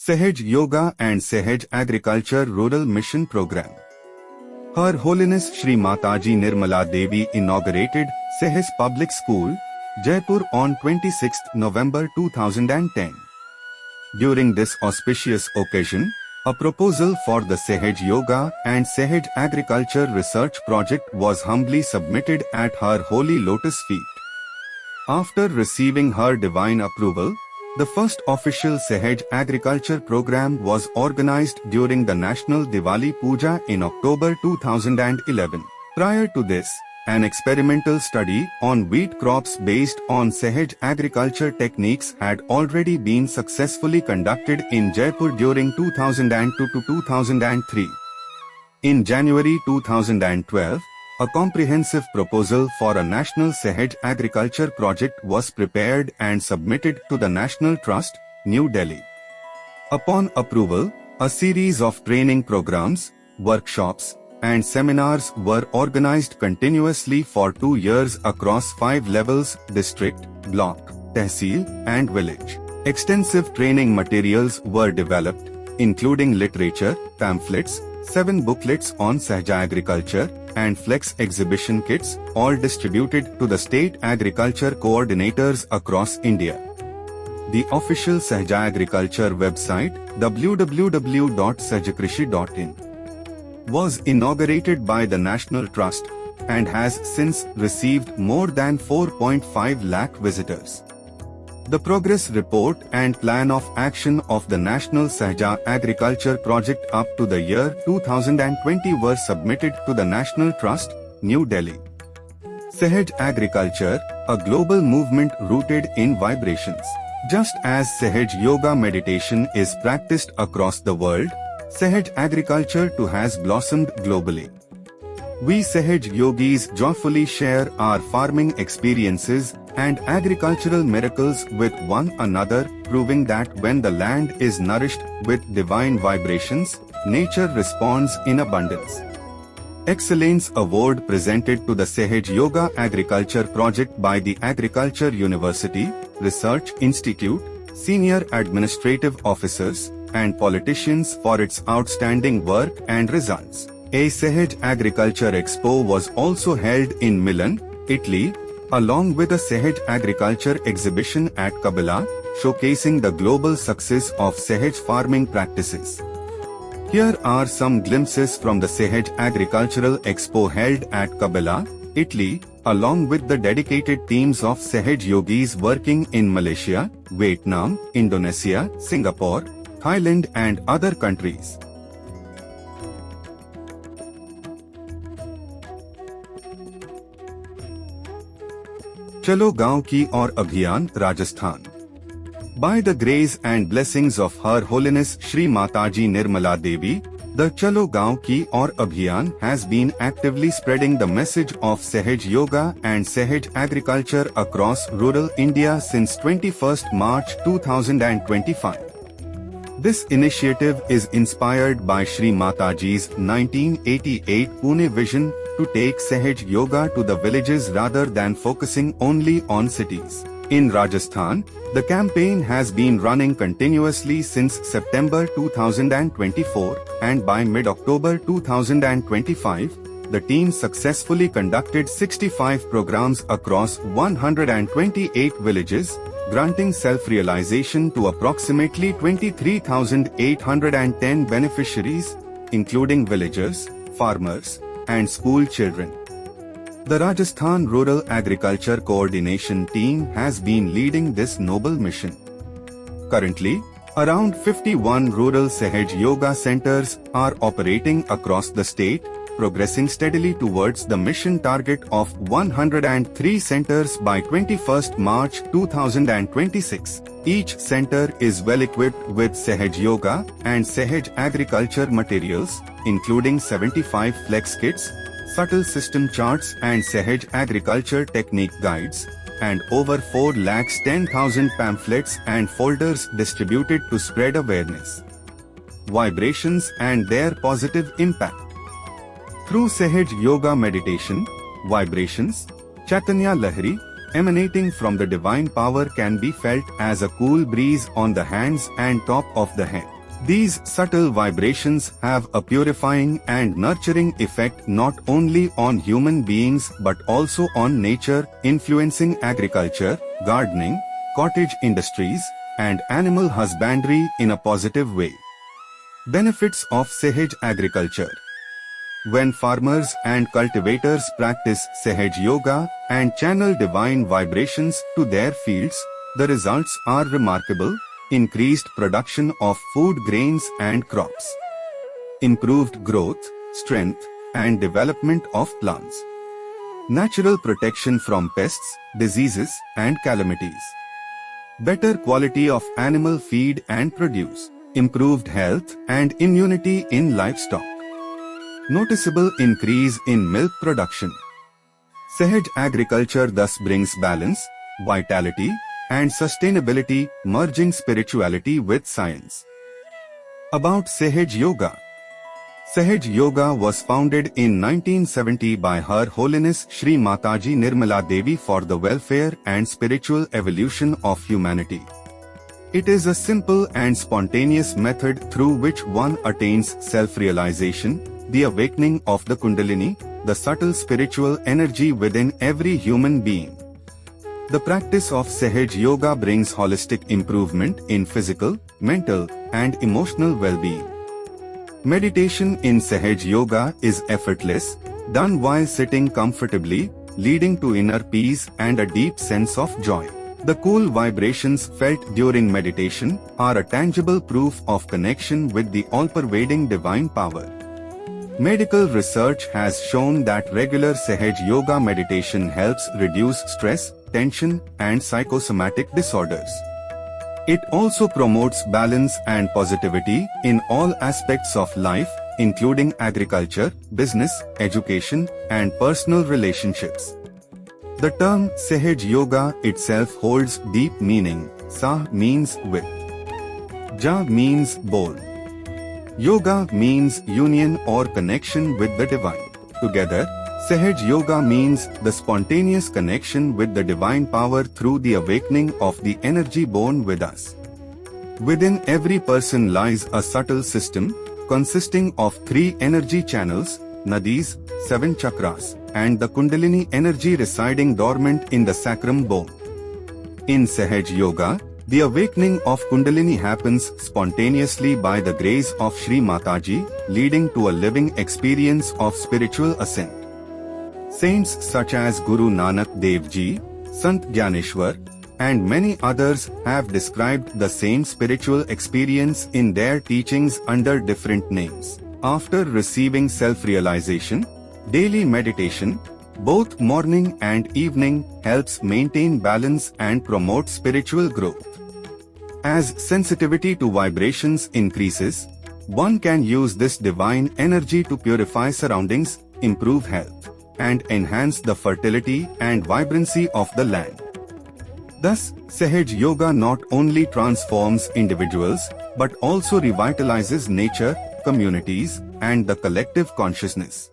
Sahaj Yoga and Sahaj Agriculture Rural Mission Program. Her Holiness Shri Mataji Nirmala Devi inaugurated Sahaj Public School, Jaipur on 26 November 2010. During this auspicious occasion, a proposal for the Sahaj Yoga and Sahaj Agriculture Research Project was humbly submitted at her holy lotus feet. After receiving her divine approval, the first official Sahaj Agriculture program was organized during the National Diwali Puja in October 2011. Prior to this, an experimental study on wheat crops based on Sahaj agriculture techniques had already been successfully conducted in Jaipur during 2002 to 2003. In January 2012, a comprehensive proposal for a national Sahaj agriculture project was prepared and submitted to the National Trust, New Delhi. Upon approval, a series of training programs, workshops, and seminars were organized continuously for 2 years across 5 levels: district, block, tehsil, and village. Extensive training materials were developed, including literature, pamphlets, 7 booklets on Sahaj agriculture, and flex exhibition kits, all distributed to the state agriculture coordinators across India. The official Sahaj agriculture website, www.sahajkrishi.in, was inaugurated by the National Trust and has since received more than 4.5 lakh visitors. The progress report and plan of action of the National Sahaj Agriculture Project up to the year 2020 were submitted to the National Trust, New Delhi. Sahaj Agriculture, a global movement rooted in vibrations. Just as Sahaj Yoga meditation is practiced across the world, Sahaj Agriculture too has blossomed globally. We Sahaj Yogis joyfully share our farming experiences and agricultural miracles with one another, proving that when the land is nourished with divine vibrations, nature responds in abundance. Excellence Award presented to the Sahaj Yoga Agriculture Project by the Agriculture University, Research Institute, senior administrative officers, and politicians for its outstanding work and results. A Sahaj Agriculture Expo was also held in Milan, Italy, along with a Sahaj Agriculture exhibition at Kabila, showcasing the global success of Sahaj farming practices. Here are some glimpses from the Sahaj Agricultural Expo held at Kabila, Italy, along with the dedicated teams of Sahaj Yogis working in Malaysia, Vietnam, Indonesia, Singapore, Thailand and other countries. चलो गांव की और अभियान Rajasthan. By the grace and blessings of Her Holiness Shri Mataji Nirmala Devi, the Chalo Gaon Ki Aur Abhiyan has been actively spreading the message of Sahaj Yoga and Sahaj agriculture across rural India since 21st March 2025. This initiative is inspired by Shri Mataji's 1988 Pune vision to take Sahaj Yoga to the villages rather than focusing only on cities. In Rajasthan, the campaign has been running continuously since September 2024, and by mid-October 2025, the team successfully conducted 65 programs across 128 villages, granting self-realization to approximately 23,810 beneficiaries, including villagers, farmers, and school children. The Rajasthan Rural Agriculture Coordination Team has been leading this noble mission. Currently, around 51 rural Sahaj Yoga centers are operating across the state, progressing steadily towards the mission target of 103 centers by 21st March 2026. Each center is well equipped with Sahaj Yoga and Sahaj agriculture materials, including 75 flex kits, subtle system charts and Sahaj agriculture technique guides, and over 4,10,000 pamphlets and folders distributed to spread awareness. Vibrations and their positive impact. Through Sahaj Yoga meditation, vibrations, Chaitanya Lahari, emanating from the divine power can be felt as a cool breeze on the hands and top of the head. These subtle vibrations have a purifying and nurturing effect not only on human beings but also on nature, influencing agriculture, gardening, cottage industries, and animal husbandry in a positive way. Benefits of Sahaj agriculture. When farmers and cultivators practice Sahaj Yoga and channel divine vibrations to their fields, the results are remarkable. Increased production of food grains and crops. Improved growth, strength, and development of plants. Natural protection from pests, diseases, and calamities. Better quality of animal feed and produce. Improved health and immunity in livestock. Noticeable increase in milk production. Sahaj agriculture thus brings balance, vitality, and sustainability, merging spirituality with science. About Sahaj Yoga. Sahaj Yoga was founded in 1970 by Her Holiness Shri Mataji Nirmala Devi for the welfare and spiritual evolution of humanity. It is a simple and spontaneous method through which one attains self-realization, the awakening of the Kundalini, the subtle spiritual energy within every human being. The practice of Sahaj Yoga brings holistic improvement in physical, mental, and emotional well-being. Meditation in Sahaj Yoga is effortless, done while sitting comfortably, leading to inner peace and a deep sense of joy. The cool vibrations felt during meditation are a tangible proof of connection with the all-pervading divine power. Medical research has shown that regular Sahaj Yoga meditation helps reduce stress, tension, and psychosomatic disorders. It also promotes balance and positivity in all aspects of life, including agriculture, business, education, and personal relationships. The term Sahaj Yoga itself holds deep meaning. Sah means with. Ja means born. Yoga means union or connection with the divine. Together, Sahaj Yoga means the spontaneous connection with the divine power through the awakening of the energy born with us. Within every person lies a subtle system, consisting of 3 energy channels, nadis, 7 chakras, and the Kundalini energy residing dormant in the sacrum bone. In Sahaj Yoga, the awakening of Kundalini happens spontaneously by the grace of Shri Mataji, leading to a living experience of spiritual ascent. Saints such as Guru Nanak Dev Ji, Sant Gyaneshwar, and many others have described the same spiritual experience in their teachings under different names. After receiving self-realization, daily meditation, both morning and evening, helps maintain balance and promote spiritual growth. As sensitivity to vibrations increases, one can use this divine energy to purify surroundings, improve health, and enhance the fertility and vibrancy of the land. Thus, Sahaj Yoga not only transforms individuals, but also revitalizes nature, communities, and the collective consciousness.